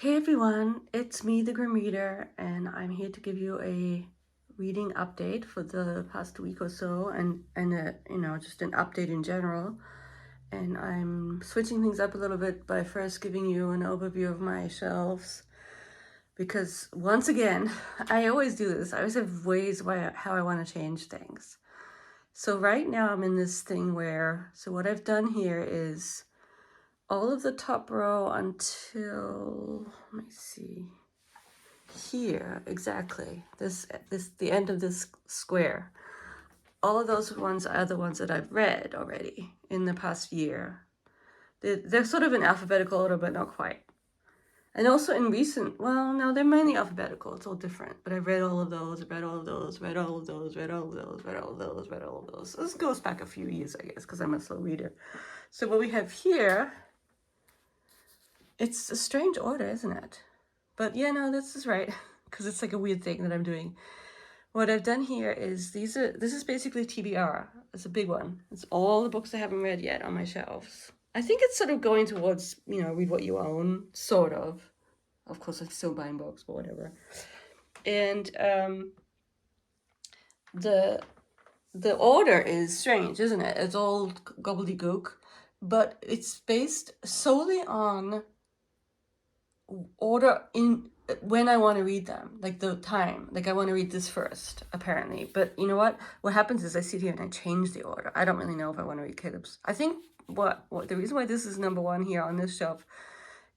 Hey everyone, it's me, the Grim Reader, and I'm here to give you a reading update for the past week or so, and just an update in general. And I'm switching things up a little bit by first giving you an overview of my shelves, because once again, I always do this. I always have ways how I want to change things. So right now I'm in this thing so what I've done here is all of the top row until, let me see, here exactly, this the end of this square. All of those ones are the ones that I've read already in the past year. They're sort of in alphabetical order, but not quite. And also in recent, well, no, they're mainly alphabetical. It's all different. But I've read all of those, read all of those, read all of those, read all of those, read all of those, read all of those. This goes back a few years, I guess, because I'm a slow reader. So what we have here, it's a strange order, isn't it? But yeah, no, this is right, because it's like a weird thing that I'm doing. What I've done here is this is basically TBR. It's a big one. It's all the books I haven't read yet on my shelves. I think it's sort of going towards, read what you own, sort of. Of course, I'm still buying books, but whatever. And the order is strange, isn't it? It's all gobbledygook, but it's based solely on order in when I want to read them, like the time. Like I want to read this first, apparently. But you know what? What happens is I sit here and I change the order. I don't really know if I want to read Caleb's. I think what the reason why this is number one here on this shelf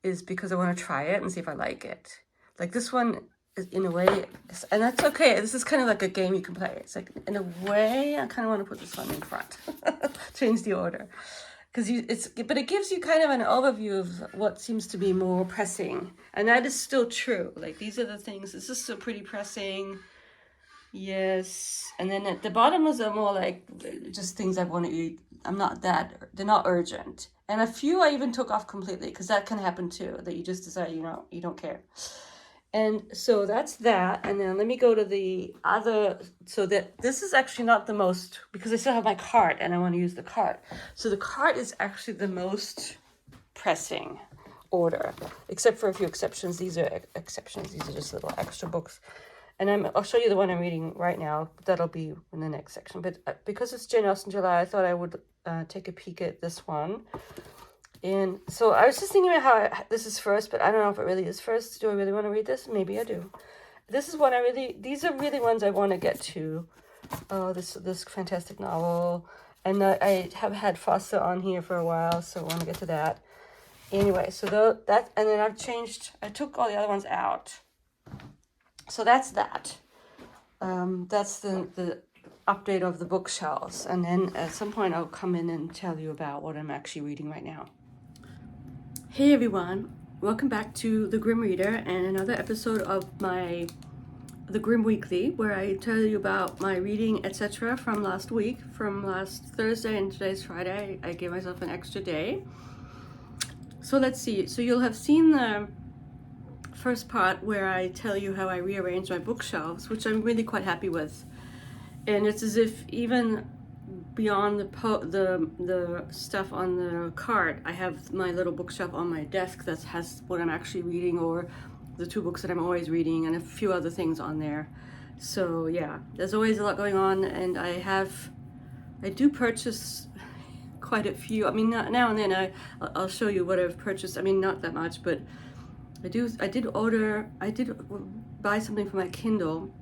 is because I want to try it and see if I like it. Like this one is in a way, and that's okay. This is kind of like a game you can play. It's like in a way I kind of want to put this one in front, change the order. But it gives you kind of an overview of what seems to be more pressing, and that is still true. Like these are the things. This is still pretty pressing, yes. And then at the bottom is more like just things I want to eat. They're not urgent, and a few I even took off completely because that can happen too. That you just decide you don't care. And so that's that. And then let me go to the other, so that this is actually not the most, because I still have my cart and I want to use the cart. So the cart is actually the most pressing order, except for a few exceptions. These are exceptions. These are just little extra books. And I'll show you the one I'm reading right now. That'll be in the next section. But because it's Jane Austen July, I thought I would take a peek at this one. And so I was just thinking about how this is first, but I don't know if it really is first. Do I really want to read this? Maybe I do. This is one these are really ones I want to get to. Oh, this fantastic novel. And I have had Foster on here for a while, so I want to get to that. Anyway, so and then I took all the other ones out. So that's that. That's the update of the bookshelves. And then at some point I'll come in and tell you about what I'm actually reading right now. Hey everyone, welcome back to The Grim Reader and another episode of The Grim Weekly, where I tell you about my reading, etc. from last week, from last Thursday, and today's Friday. I gave myself an extra day. So let's see. So you'll have seen the first part where I tell you how I rearranged my bookshelves, which I'm really quite happy with. And it's as if even beyond the stuff on the cart, I have my little bookshelf on my desk that has what I'm actually reading, or the two books that I'm always reading, and a few other things on there. So yeah, there's always a lot going on, and I do purchase quite a few. I mean, now and then I'll show you what I've purchased. I mean, not that much, but I did buy something for my Kindle,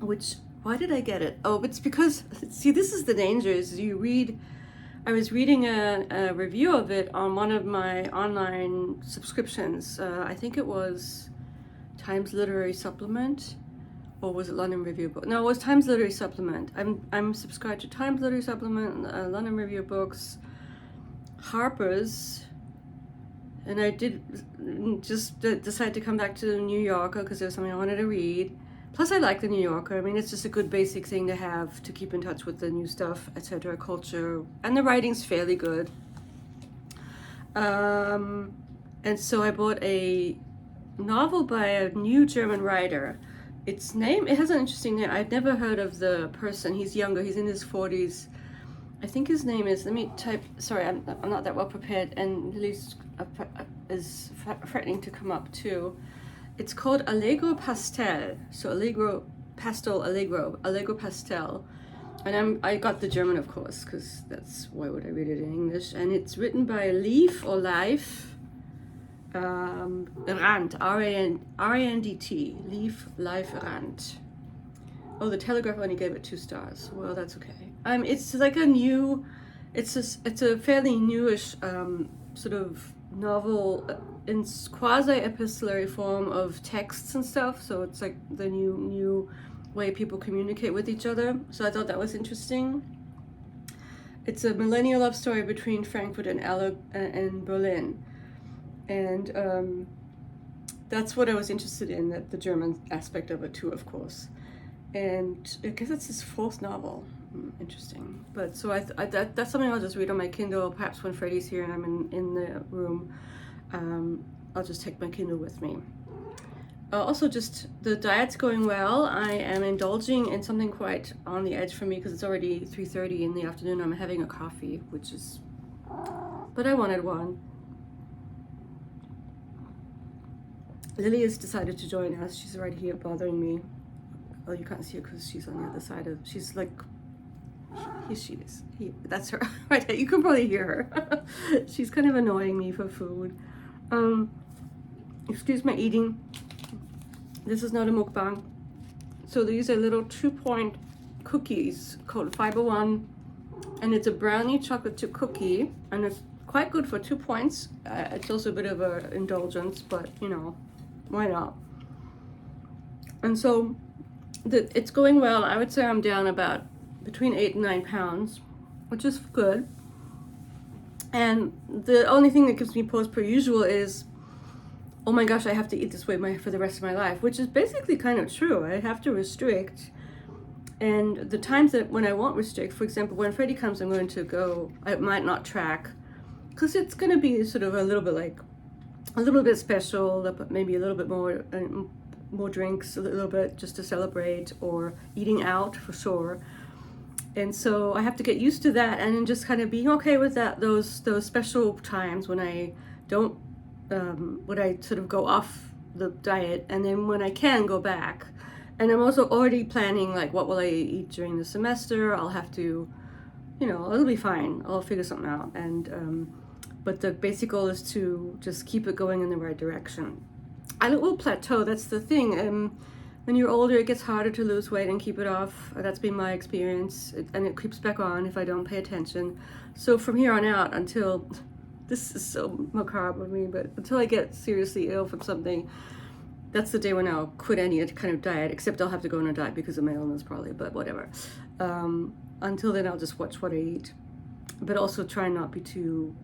which, why did I get it? Oh, it's because, see, this is the danger, is I was reading a review of it on one of my online subscriptions. I think it was Times Literary Supplement, or was it London Review Book? No, it was Times Literary Supplement. I'm subscribed to Times Literary Supplement, London Review Books, Harper's, and I did just decide to come back to the New Yorker because there was something I wanted to read. Plus, I like the New Yorker. I mean, it's just a good basic thing to have to keep in touch with the new stuff, etc., culture, and the writing's fairly good. And so I bought a novel by a new German writer. It has an interesting name. I've never heard of the person. He's younger. He's in his 40s. I think his name is, let me type, sorry, I'm not that well prepared, and Lily's is threatening to come up too. It's called Allegro Pastel. So Allegro Pastel, Allegro Pastel. And I got the German, of course, because why would I read it in English? And it's written by Leaf or Life Rand, R-A-N-D-T, Leaf Life Rand. Oh, the Telegraph only gave it 2 stars. Well, that's okay. It's like it's a fairly newish sort of novel in quasi-epistolary form of texts and stuff. So it's like the new way people communicate with each other. So I thought that was interesting. It's a millennial love story between Frankfurt and Berlin. And that's what I was interested in, the German aspect of it too, of course. And I guess it's his 4th novel. Interesting. But so that's something I'll just read on my Kindle. Perhaps when Freddie's here and I'm in the room, I'll just take my Kindle with me. Also, just the diet's going well. I am indulging in something quite on the edge for me because it's already 3:30 in the afternoon. I'm having a coffee, but I wanted one. Lily has decided to join us. She's right here bothering me. Oh, you can't see her because she's on the other side she's like, here she is. That's her right there. You can probably hear her. She's kind of annoying me for food. Excuse my eating. This is not a mukbang. So these are little 2-point cookies called Fiber One, and it's a brownie chocolate chip cookie, and it's quite good for 2 points. It's also a bit of an indulgence, but you know, why not? And so it's going well. I would say I'm down about between 8 and 9 pounds, which is good. And the only thing that gives me pause per usual is, oh my gosh, I have to eat this way for the rest of my life, which is basically kind of true. I have to restrict. And the times that when I won't restrict, for example, when Freddie comes, I'm going to go, I might not track, because it's going to be sort of a little bit special, maybe a little bit more drinks, a little bit just to celebrate, or eating out for sure. And so I have to get used to that, and then just kind of being okay with that, those special times when I don't, when I sort of go off the diet, and then when I can go back. And I'm also already planning, like, what will I eat during the semester? I'll have to, you know, it'll be fine. I'll figure something out. And but the basic goal is to just keep it going in the right direction. And it will plateau. That's the thing. When you're older, it gets harder to lose weight and keep it off. That's been my experience, and it creeps back on if I don't pay attention. So from here on out, until, this is so macabre of me, but until I get seriously ill from something, that's the day when I'll quit any kind of diet, except I'll have to go on a diet because of my illness probably, but whatever. Until then, I'll just watch what I eat, but also try not be too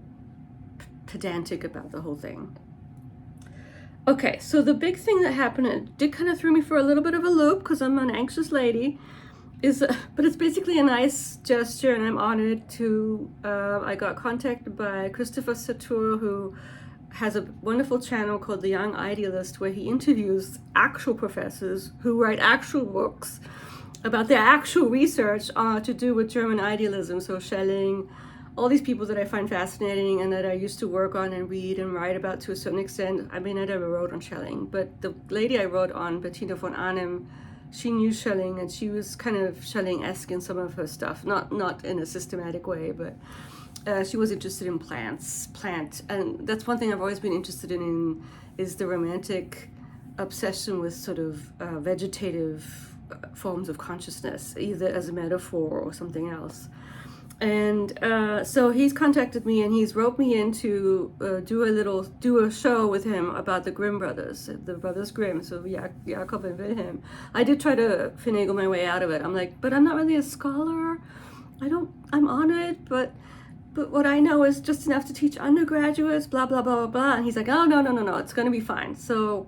pedantic about the whole thing. Okay, so the big thing that happened, it did kind of throw me for a little bit of a loop because I'm an anxious lady, but it's basically a nice gesture, and I'm honored to, I got contacted by Christopher Satur, who has a wonderful channel called The Young Idealist, where he interviews actual professors who write actual books about their actual research to do with German idealism. So Schelling, all these people that I find fascinating and that I used to work on and read and write about to a certain extent. I mean, I never wrote on Schelling, but the lady I wrote on, Bettina von Arnim, she knew Schelling, and she was kind of Schelling-esque in some of her stuff, not in a systematic way, but she was interested in plant, and that's one thing I've always been interested in is the romantic obsession with sort of vegetative forms of consciousness, either as a metaphor or something else. And so he's contacted me, and he's roped me in to do a show with him about the Grimm brothers, the brothers Grimm, so Jakob and Wilhelm. I did try to finagle my way out of it. I'm like, but I'm not really a scholar. I'm on it, but what I know is just enough to teach undergraduates, blah, blah, blah, blah, blah. And he's like, oh, no, it's going to be fine. So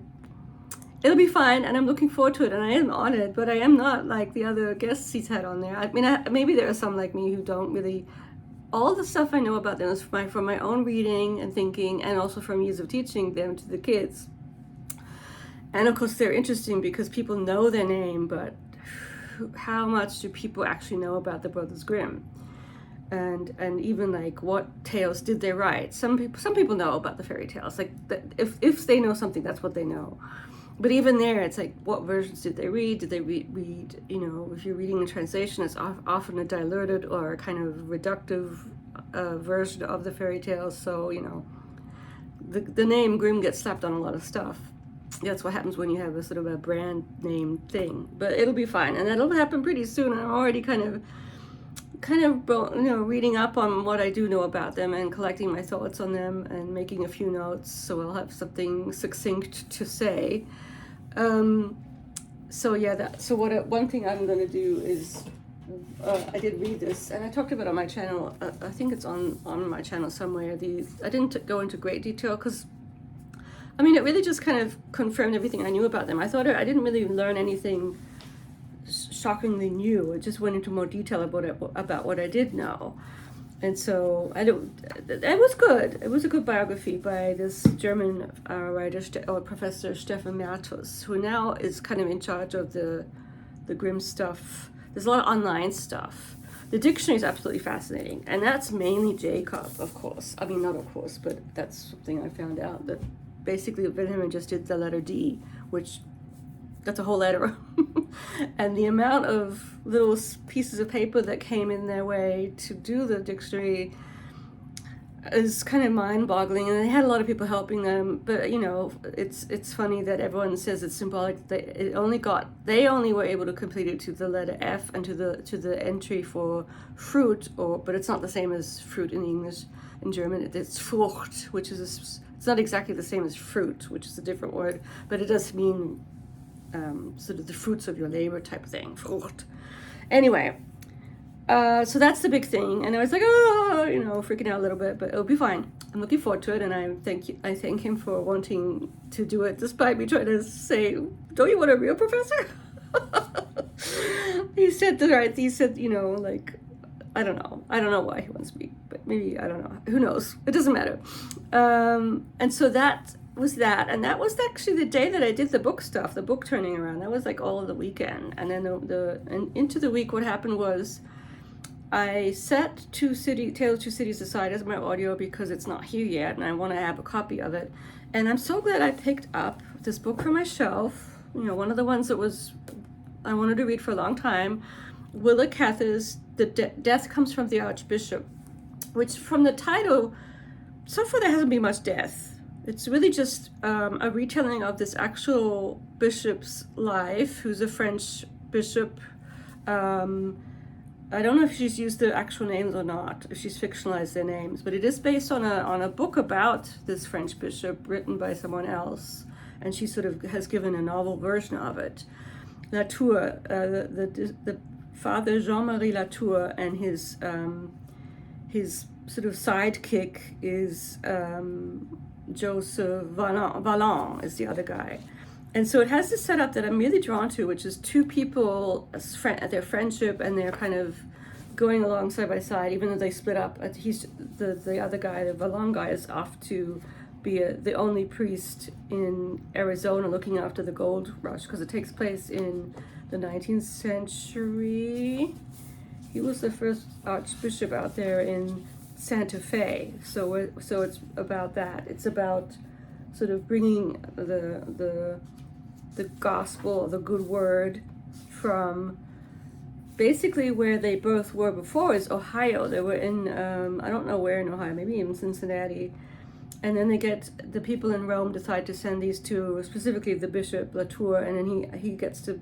it'll be fine, and I'm looking forward to it, and I am on it, but I am not like the other guests he's had on there. I mean, maybe there are some like me who don't really, all the stuff I know about them is from my own reading and thinking, and also from years of teaching them to the kids. And of course, they're interesting because people know their name, but how much do people actually know about the Brothers Grimm? and even like what tales did they write. Some people know about the fairy tales, like if they know something, that's what they know. But even there, it's like, what versions did they read? Did they read, you know, if you're reading a translation, it's often a diluted or a kind of reductive version of the fairy tales. So, you know, the name Grimm gets slapped on a lot of stuff. That's what happens when you have a sort of a brand name thing. But it'll be fine, and that'll happen pretty soon. I'm already kind of you know, reading up on what I do know about them and collecting my thoughts on them and making a few notes, so I'll have something succinct to say. So yeah, one thing I'm going to do is, I did read this, and I talked about it on my channel. I think it's on my channel somewhere. I didn't go into great detail because, I mean, it really just kind of confirmed everything I knew about them. I thought I didn't really learn anything shockingly new. It just went into more detail about what I did know. And so it was good. It was a good biography by this German writer or Professor Stefan Mertus, who now is kind of in charge of the Grimm stuff. There's a lot of online stuff. The dictionary is absolutely fascinating, and that's mainly Jacob, of course. I mean, not of course, but that's something I found out, that basically Wilhelm just did the letter D, which that's a whole letter. And the amount of little pieces of paper that came in their way to do the dictionary is kind of mind-boggling, and they had a lot of people helping them. But you know, it's funny that everyone says it's symbolic. They only were able to complete it to the letter F and to the entry for fruit, but it's not the same as fruit in English. In German, it's Frucht, which is it's not exactly the same as fruit, which is a different word, but it does mean sort of the fruits of your labor type thing, Frucht. Anyway, so that's the big thing, and I was like, oh, you know, freaking out a little bit, but it'll be fine. I'm looking forward to it, and I thank him for wanting to do it, despite me trying to say, don't you want a real professor? He said, you know, like, I don't know why he wants me, but maybe, I don't know, who knows, it doesn't matter. And so that was that, and that was actually the day that I did the book stuff, the book turning around. That was like all of the weekend, and then and into the week, what happened was I set Tale of Two Cities aside as my audio because it's not here yet, and I want to have a copy of it. And I'm so glad I picked up this book from my shelf. You know, one of the ones that I wanted to read for a long time, Willa Cather's The Death Comes from the Archbishop, which from the title, so far there hasn't been much death. It's really just a retelling of this actual bishop's life, who's a French bishop. I don't know if she's used the actual names or not, if she's fictionalized their names, but it is based on a book about this French bishop written by someone else, and she sort of has given a novel version of it. Latour, the Father Jean-Marie Latour, and his sort of sidekick is Joseph Vallon is the other guy. And so it has this setup that I'm really drawn to, which is two people, their friendship, and they're kind of going along side by side, even though they split up. He's the other guy, the Vallon guy, is off to be the only priest in Arizona looking after the gold rush, because it takes place in the 19th century. He was the first archbishop out there in Santa Fe, so it's about that. It's about sort of bringing the gospel, the good word, from basically where they both were before is Ohio. They were in I don't know where in Ohio, maybe in Cincinnati, and then the people in Rome decide to send these two, specifically the Bishop Latour, and then he gets to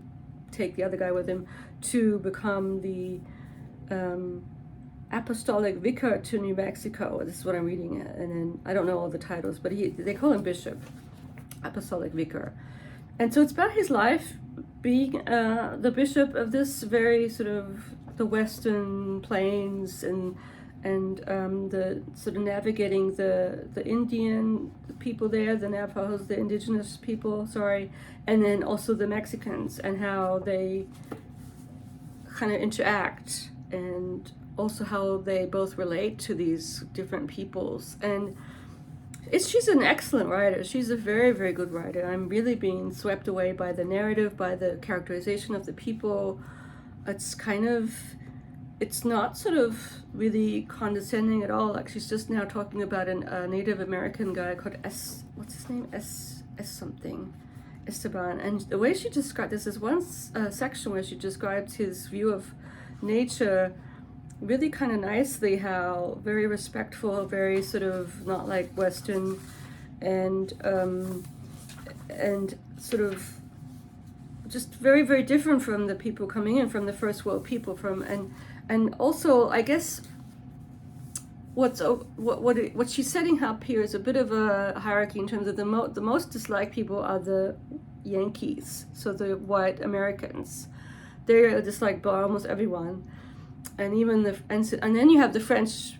take the other guy with him to become the apostolic vicar to New Mexico. This is what I'm reading, and then I don't know all the titles, but they call him bishop, apostolic vicar. And so it's about his life being the bishop of this very sort of the Western Plains, and the sort of navigating the Indian people there, the Navajos, the indigenous people, and then also the Mexicans, and how they kind of interact, and also how they both relate to these different peoples. And she's an excellent writer. She's a very, very good writer. I'm really being swept away by the narrative, by the characterization of the people. It's kind of it's not sort of really condescending at all. Like she's just now talking about a Native American guy called what's his name? S something, Esteban. And the way she described this is one section where she describes his view of nature really kind of nicely, how very respectful, very sort of not like Western, and sort of just very, very different from the people coming in from the first world people and also I guess what she's setting up here is a bit of a hierarchy in terms of the most disliked people are the Yankees, so the white Americans. They're disliked by almost everyone, and even and then you have the French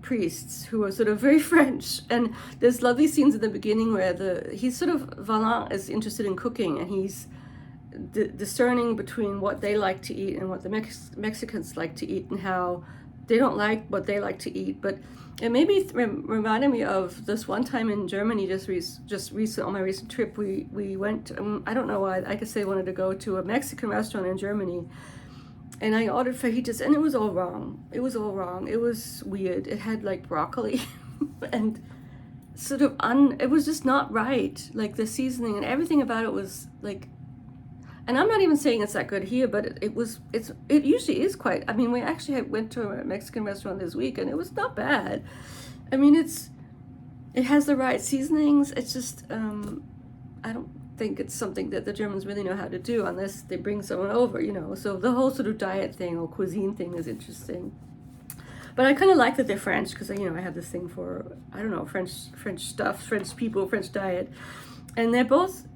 priests who are sort of very French, and there's lovely scenes in the beginning where he's sort of Valin is interested in cooking, and he's discerning between what they like to eat and what the Mexicans like to eat, and how they don't like what they like to eat. But it maybe reminded me of this one time in Germany just recent on my recent trip. We went, I don't know why, I guess they wanted to go to a Mexican restaurant in Germany, and I ordered fajitas, and it was all wrong. It was weird. It had like broccoli and sort of it was just not right. Like the seasoning and everything about it was like, and I'm not even saying it's that good here, but it usually is quite. I mean, we actually went to a Mexican restaurant this week, and it was not bad. I mean, it has the right seasonings. It's just I don't think it's something that the Germans really know how to do unless they bring someone over, you know. So the whole sort of diet thing or cuisine thing is interesting. But I kind of like that they're French because, you know, I have this thing for, I don't know, French stuff, French people, French diet, and they're both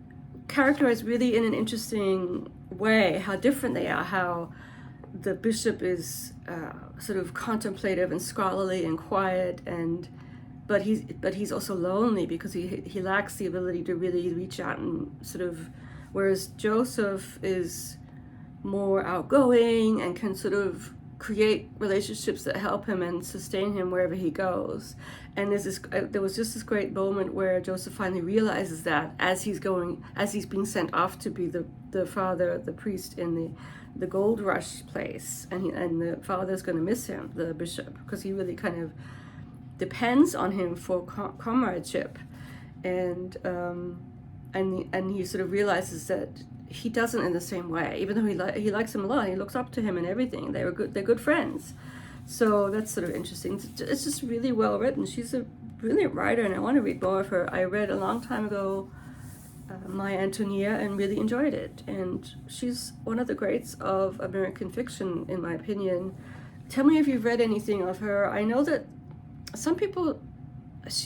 characterized really in an interesting way, how different they are, how the bishop is sort of contemplative and scholarly and quiet, but he's also lonely because he lacks the ability to really reach out and sort of, whereas Joseph is more outgoing and can sort of create relationships that help him and sustain him wherever he goes. And there was just this great moment where Joseph finally realizes that as he's being sent off to be the priest in the gold rush place, and the father's going to miss him, the bishop, because he really kind of depends on him for comradeship, and he sort of realizes that he doesn't in the same way, even though he likes him a lot, he looks up to him and everything. They're good friends. So that's sort of interesting. It's just really well written. She's a brilliant writer, and I want to read more of her. I read a long time ago My Antonia and really enjoyed it. And she's one of the greats of American fiction, in my opinion. Tell me if you've read anything of her. I know that some people,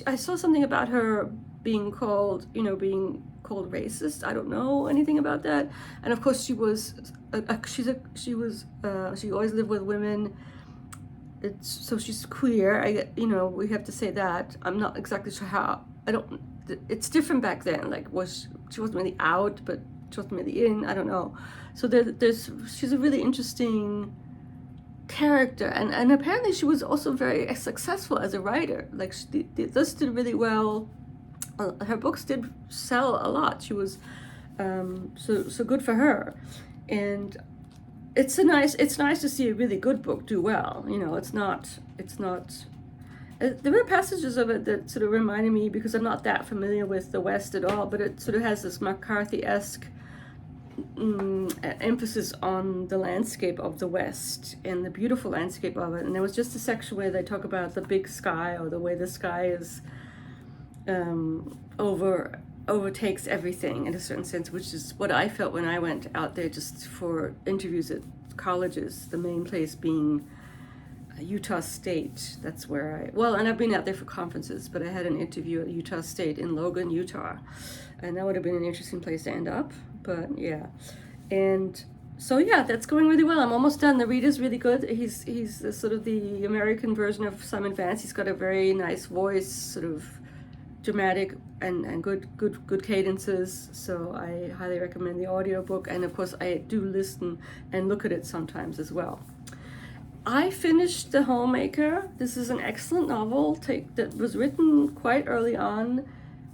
I saw something about her being called racist. I don't know anything about that. And of course, she always lived with women. So she's queer. We have to say that. I'm not exactly sure how. It's different back then. Like, she wasn't really out, but she wasn't really in. I don't know. So she's a really interesting character, and apparently she was also very successful as a writer. Like, this did really well. Her books did sell a lot. She was so good for her. And it's nice to see a really good book do well. You know, it's not there were passages of it that sort of reminded me, because I'm not that familiar with the West at all, but it sort of has this McCarthy-esque emphasis on the landscape of the West and the beautiful landscape of it. And there was just a section where they talk about the big sky, or the way the sky is overtakes everything in a certain sense, which is what I felt when I went out there just for interviews at colleges, the main place being Utah State. That's where and I've been out there for conferences, but I had an interview at Utah State in Logan, Utah, and that would have been an interesting place to end up. But yeah, and so yeah, that's going really well. I'm almost done. The read is really good. He's sort of the American version of Simon Vance. He's got a very nice voice, sort of dramatic and good cadences. So I highly recommend the audiobook, and of course I do listen and look at it sometimes as well. I finished The Homemaker. This is an excellent novel that was written quite early on,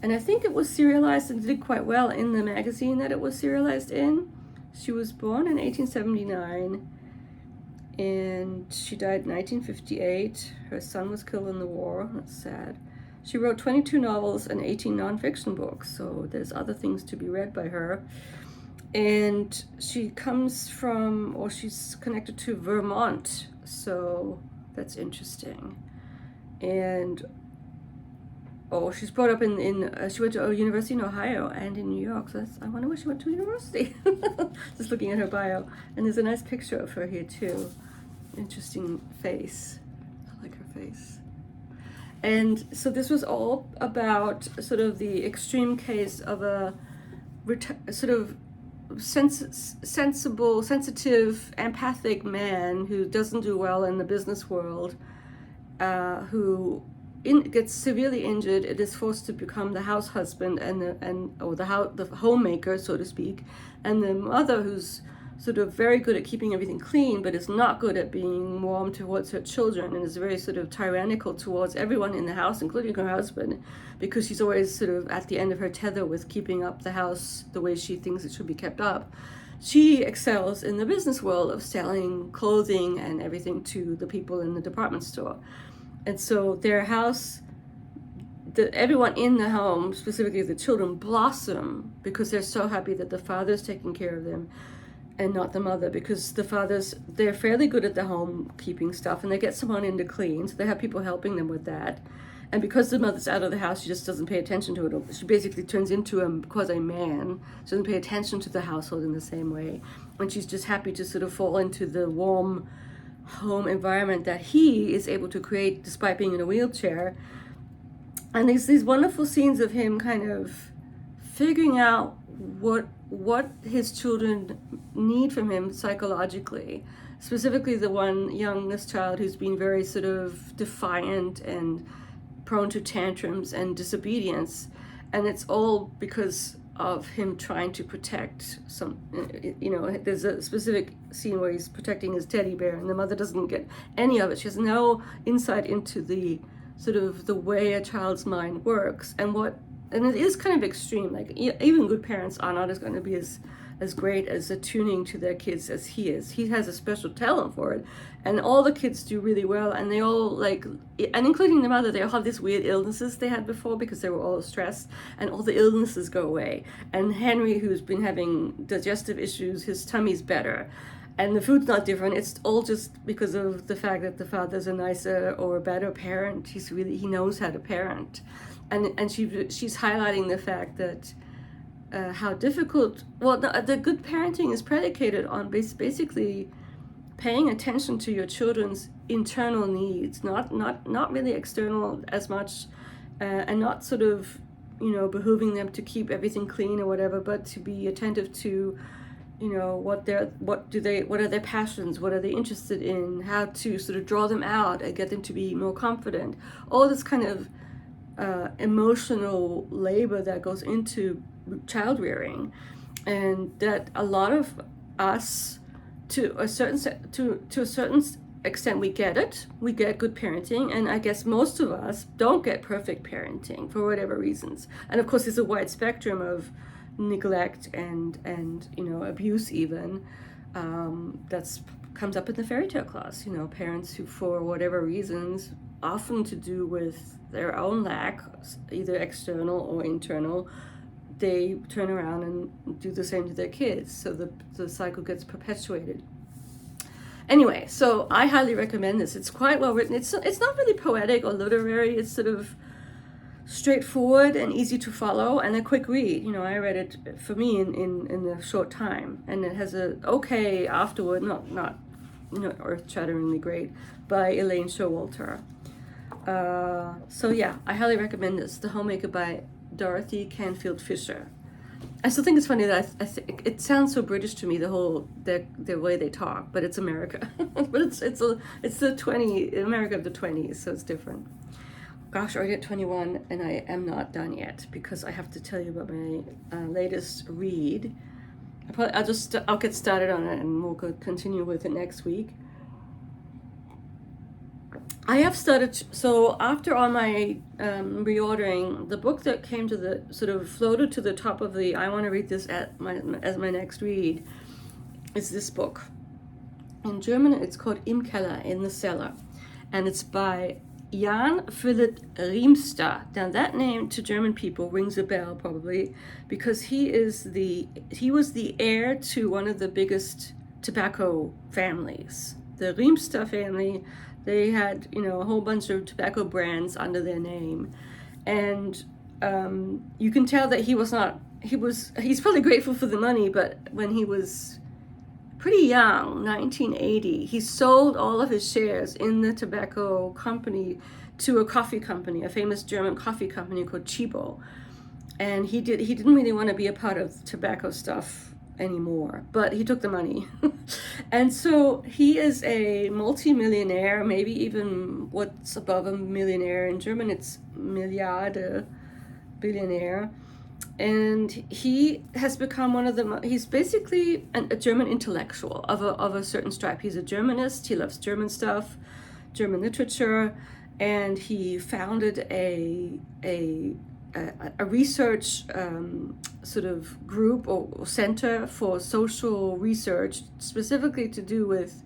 and I think it was serialized and did quite well in the magazine that it was serialized in. She was born in 1879, and she died in 1958. Her son was killed in the war. That's sad. She wrote 22 novels and 18 nonfiction books, so there's other things to be read by her. And she comes from, or she's connected to Vermont, so that's interesting. And she's brought up in she went to a university in Ohio and in New York. So I wonder where she went to university. Just looking at her bio, and there's a nice picture of her here too. Interesting face. I like her face. And so this was all about sort of the extreme case of a sort of sensible, sensitive, empathic man who doesn't do well in the business world, who gets severely injured. It is forced to become the house husband the homemaker, so to speak, and the mother, who's sort of very good at keeping everything clean, but is not good at being warm towards her children, and is very sort of tyrannical towards everyone in the house, including her husband, because she's always sort of at the end of her tether with keeping up the house the way she thinks it should be kept up. She excels in the business world of selling clothing and everything to the people in the department store. And so their house, everyone in the home, specifically the children, blossom because they're so happy that the father's taking care of them and not the mother, because they're fairly good at the home keeping stuff, and they get someone in to clean, so they have people helping them with that. And because the mother's out of the house, she just doesn't pay attention to it. She basically turns into a quasi-man. She doesn't pay attention to the household in the same way. And she's just happy to sort of fall into the warm home environment that he is able to create despite being in a wheelchair. And there's these wonderful scenes of him kind of figuring out what his children need from him psychologically, specifically the one youngest child who's been very sort of defiant and prone to tantrums and disobedience. And it's all because of him trying to protect there's a specific scene where he's protecting his teddy bear, and the mother doesn't get any of it. She has no insight into the sort of the way a child's mind works, and it is kind of extreme. Like even good parents are not going to be as great as attuning to their kids as he is. He has a special talent for it, and all the kids do really well, and they all and including the mother, they all have these weird illnesses they had before because they were all stressed, and all the illnesses go away. And Henry, who's been having digestive issues, his tummy's better, and the food's not different. It's all just because of the fact that the father's a nicer or a better parent. He knows how to parent, and she's highlighting the fact that how difficult. Well, the good parenting is predicated on basically paying attention to your children's internal needs, not really external as much, and not sort of behooving them to keep everything clean or whatever, but to be attentive to what are their passions, what are they interested in, how to sort of draw them out and get them to be more confident. All this kind of emotional labor that goes into child rearing, and that a lot of us, to a certain extent, we get it. We get good parenting, and I guess most of us don't get perfect parenting for whatever reasons. And of course, there's a wide spectrum of neglect and abuse even that's comes up in the fairy tale class. Parents who, for whatever reasons, often to do with their own lack, either external or internal, they turn around and do the same to their kids, so the cycle gets perpetuated. Anyway, so I highly recommend this. It's quite well written. It's not really poetic or literary. It's sort of straightforward and easy to follow, and a quick read. I read it, for me, in a short time, and it has a okay afterward, not earth-shatteringly great, by Elaine Showalter. So yeah, I highly recommend this. The Homemaker by Dorothy Canfield Fisher. I still think it's funny that I think it sounds so British to me, the way they talk, but it's America. But it's the America of the 20s, so it's different. Gosh, already at 21, and I am not done yet because I have to tell you about my latest read. I'll get started on it, and we'll continue with it next week. I have started, so after all my reordering, the book that came to the, sort of floated to the top of the, I want to read this as my next read, is this book. In German, it's called Im Keller, in the cellar. And it's by Jan Philipp Riemster. Now that name to German people rings a bell probably, because he was the heir to one of the biggest tobacco families. The Riemster family, they had, a whole bunch of tobacco brands under their name. And you can tell that he's probably grateful for the money, but when he was pretty young, 1980, he sold all of his shares in the tobacco company to a coffee company, a famous German coffee company called Chibo. And he didn't really want to be a part of tobacco stuff anymore, but he took the money. And so he is a multi-millionaire, maybe even what's above a millionaire. In German, it's Milliarde, billionaire. And he has become he's basically a German intellectual of a certain stripe. He's a Germanist, he loves German stuff, German literature, and he founded a research sort of group or center for social research, specifically to do with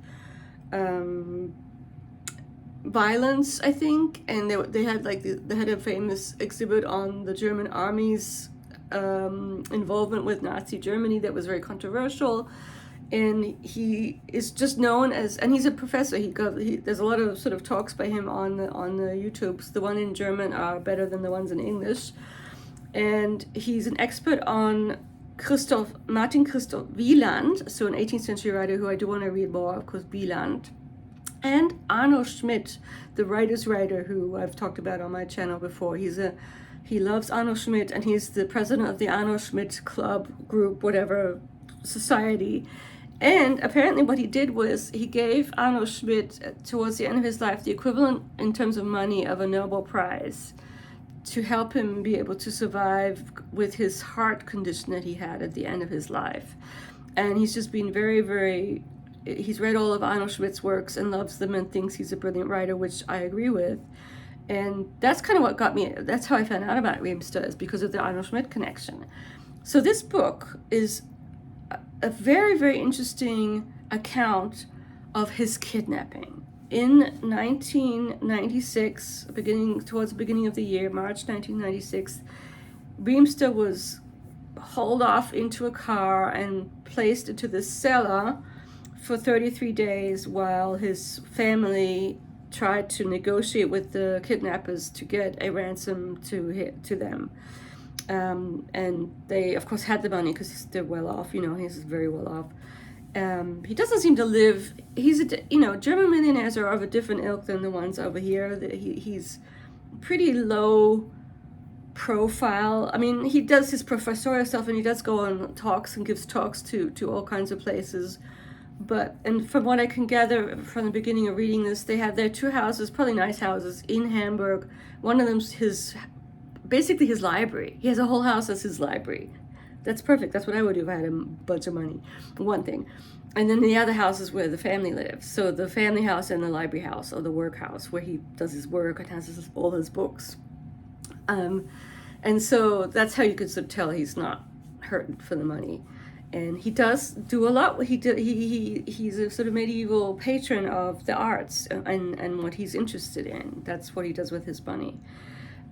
violence, I think. And they had a famous exhibit on the German army's involvement with Nazi Germany that was very controversial. And he is just known as, and he's a professor. There's a lot of sort of talks by him on the YouTubes. The one in German are better than the ones in English. And he's an expert on Martin Christoph Wieland, so an 18th century writer who I do want to read more of, course, Wieland. And Arno Schmidt, the writer's writer who I've talked about on my channel before. He loves Arno Schmidt, and he's the president of the Arno Schmidt Club group, whatever, society. And apparently what he did was he gave Arno Schmidt, towards the end of his life, the equivalent in terms of money of a Nobel Prize to help him be able to survive with his heart condition that he had at the end of his life. And he's just been very, very, he's read all of Arno Schmidt's works and loves them and thinks he's a brilliant writer, which I agree with. And that's kind of what got me, that's how I found out about Riemster, is because of the Arno Schmidt connection. So this book is a very, very interesting account of his kidnapping. In 1996, towards the beginning of the year, March 1996, Riemster was hauled off into a car and placed into the cellar for 33 days while his family tried to negotiate with the kidnappers to get a ransom to them. And they, of course, had the money because they're well off. He's very well off. He doesn't seem to live. German millionaires are of a different ilk than the ones over here. He's pretty low profile. I mean, he does his professorial stuff, and he does go on talks and gives talks to all kinds of places. And from what I can gather from the beginning of reading this, they have their two houses, probably nice houses, in Hamburg. One of them's basically his library. He has a whole house as his library. That's perfect. That's what I would do if I had a bunch of money, one thing. And then the other house is where the family lives. So the family house and the library house, or the work house, where he does his work and has all his books. And so that's how you could sort of tell he's not hurting for the money. And he does do a lot. He's a sort of medieval patron of the arts and what he's interested in. That's what he does with his money.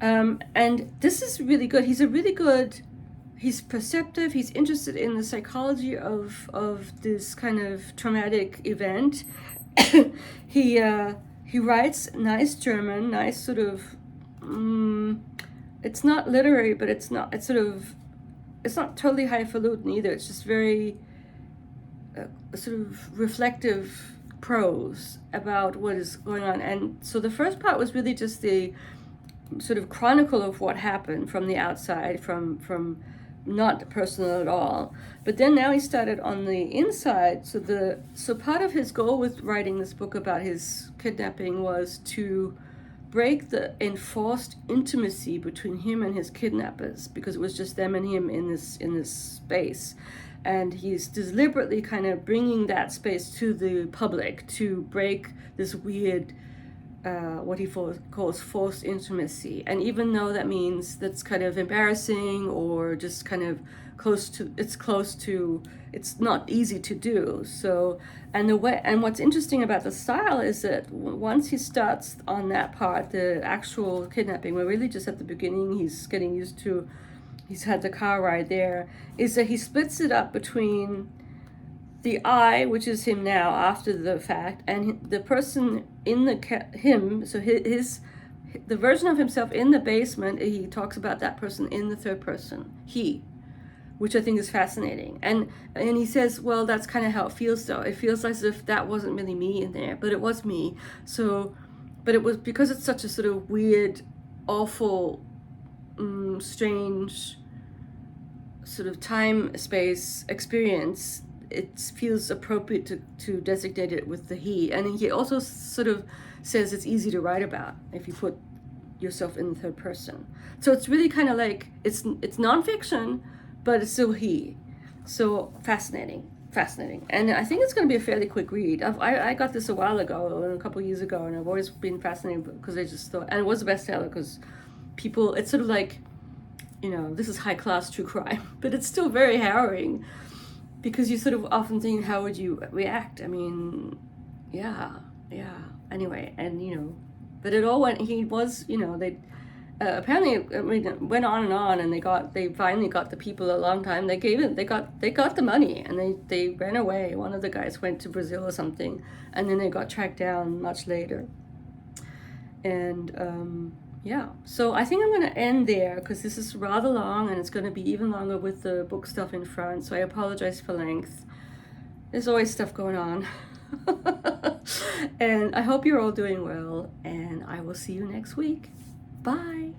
And this is really good. He's perceptive. He's interested in the psychology of this kind of traumatic event. He writes nice German, nice sort of. It's not literary, but it's not totally highfalutin either. It's just very sort of reflective prose about what is going on. And so the first part was really just the sort of chronicle of what happened from the outside, from not personal at all. But then now he started on the inside. So part of his goal with writing this book about his kidnapping was to break the enforced intimacy between him and his kidnappers, because it was just them and him in this space. And he's deliberately kind of bringing that space to the public to break this weird what he calls forced intimacy. And even though that means that's kind of embarrassing or just kind of it's not easy to do. So, and what's interesting about the style is that once he starts on that part, the actual kidnapping, we're really just at the beginning, he's getting used to, he's had the car ride there, is that he splits it up between the I, which is him now after the fact, and the person in him, so the version of himself in the basement, he talks about that person in the third person, he, which I think is fascinating. And he says, well, that's kind of how it feels though. It feels as if that wasn't really me in there, but it was me. So, but it was because it's such a sort of weird, awful, strange sort of time space experience, it feels appropriate to designate it with the he. And he also sort of says it's easy to write about if you put yourself in the third person. So it's really kind of like, it's nonfiction, but it's still he. So fascinating. And I think it's going to be a fairly quick read. I got this a while ago, a couple years ago, and I've always been fascinated because I just thought, and it was a bestseller because people, it's sort of like, this is high class true crime, but it's still very harrowing because you sort of often think, how would you react? I mean, yeah. Anyway, and but it all went. He was, they apparently, I mean, it went on, and they finally got the people a long time. They got the money, and they ran away. One of the guys went to Brazil or something, and then they got tracked down much later. And yeah, so I think I'm going to end there because this is rather long and it's going to be even longer with the book stuff in front. So I apologize for length. There's always stuff going on. And I hope you're all doing well, and I will see you next week. Bye.